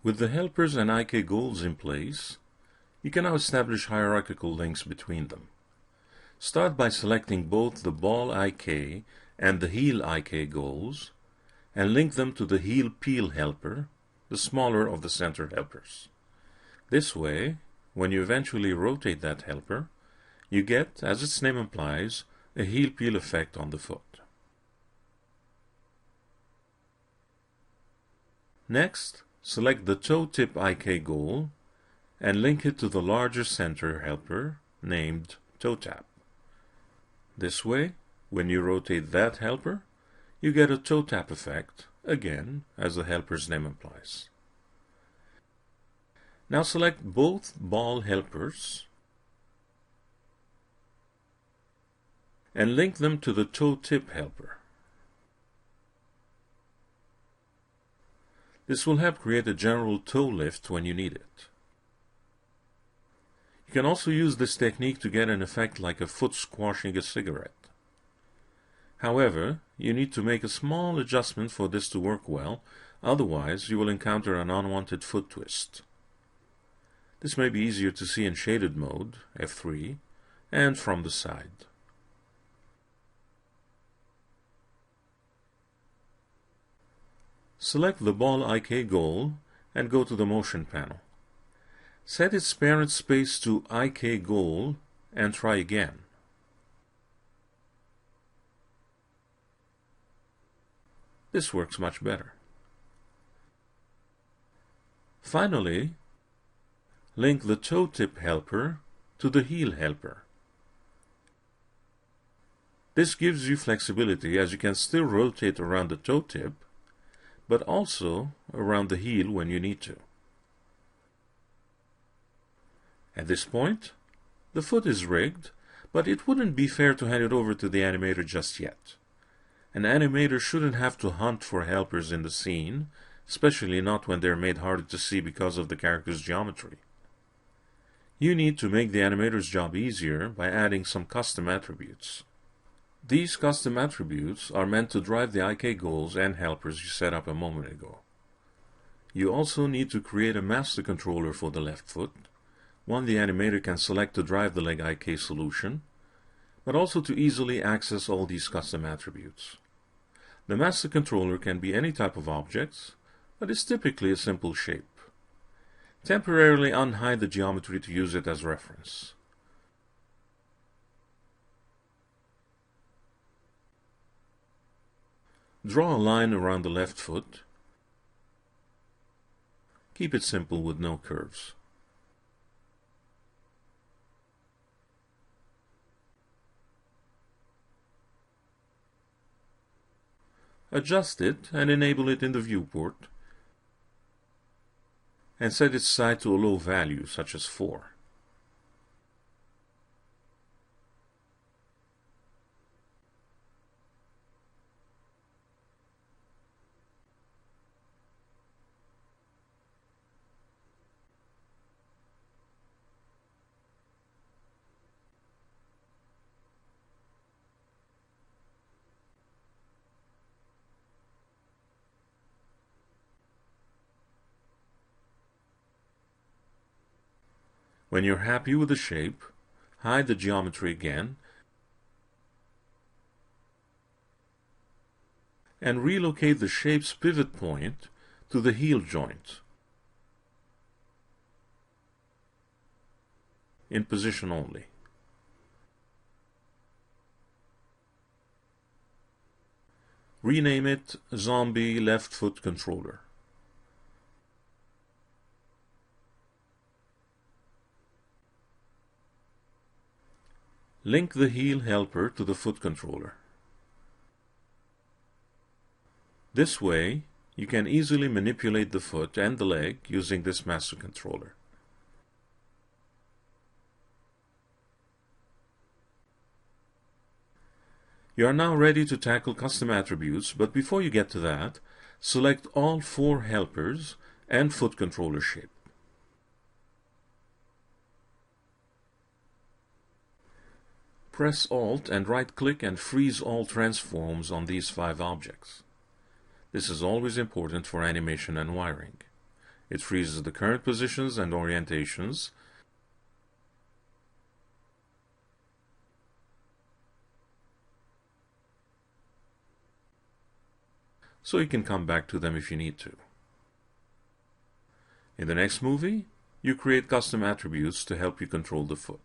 With the helpers and IK goals in place, you can now establish hierarchical links between them. Start by selecting both the ball IK and the heel IK goals, and link them to the heel peel helper, the smaller of the center helpers. This way, when you eventually rotate that helper, you get, as its name implies, a heel peel effect on the foot. Next, select the toe tip IK goal and link it to the larger center helper named toe tap. This way, when you rotate that helper, you get a toe tap effect, again, as the helper's name implies. Now select both ball helpers and link them to the toe tip helper. This will help create a general toe lift when you need it. You can also use this technique to get an effect like a foot squashing a cigarette. However, you need to make a small adjustment for this to work well, otherwise you will encounter an unwanted foot twist. This may be easier to see in shaded mode, F3, and from the side. Select the ball IK goal and go to the motion panel. Set its parent space to IK goal and try again. This works much better. Finally, link the toe tip helper to the heel helper. This gives you flexibility as you can still rotate around the toe tip, but also around the heel when you need to. At this point, the foot is rigged, but it wouldn't be fair to hand it over to the animator just yet. An animator shouldn't have to hunt for helpers in the scene, especially not when they're made harder to see because of the character's geometry. You need to make the animator's job easier by adding some custom attributes. These custom attributes are meant to drive the IK goals and helpers you set up a moment ago. You also need to create a master controller for the left foot, one the animator can select to drive the leg IK solution, but also to easily access all these custom attributes. The master controller can be any type of objects, but is typically a simple shape. Temporarily unhide the geometry to use it as reference. Draw a line around the left foot. Keep it simple with no curves. Adjust it and enable it in the viewport, and set its size to a low value, such as 4. When you're happy with the shape, hide the geometry again and relocate the shape's pivot point to the heel joint in position only. Rename it Zombie Left Foot Controller. Link the heel helper to the foot controller. This way, you can easily manipulate the foot and the leg using this master controller. You are now ready to tackle custom attributes, but before you get to that, select all 4 helpers and foot controller shape. Press Alt and right-click and freeze all transforms on these 5 objects. This is always important for animation and wiring. It freezes the current positions and orientations, so you can come back to them if you need to. In the next movie, you create custom attributes to help you control the foot.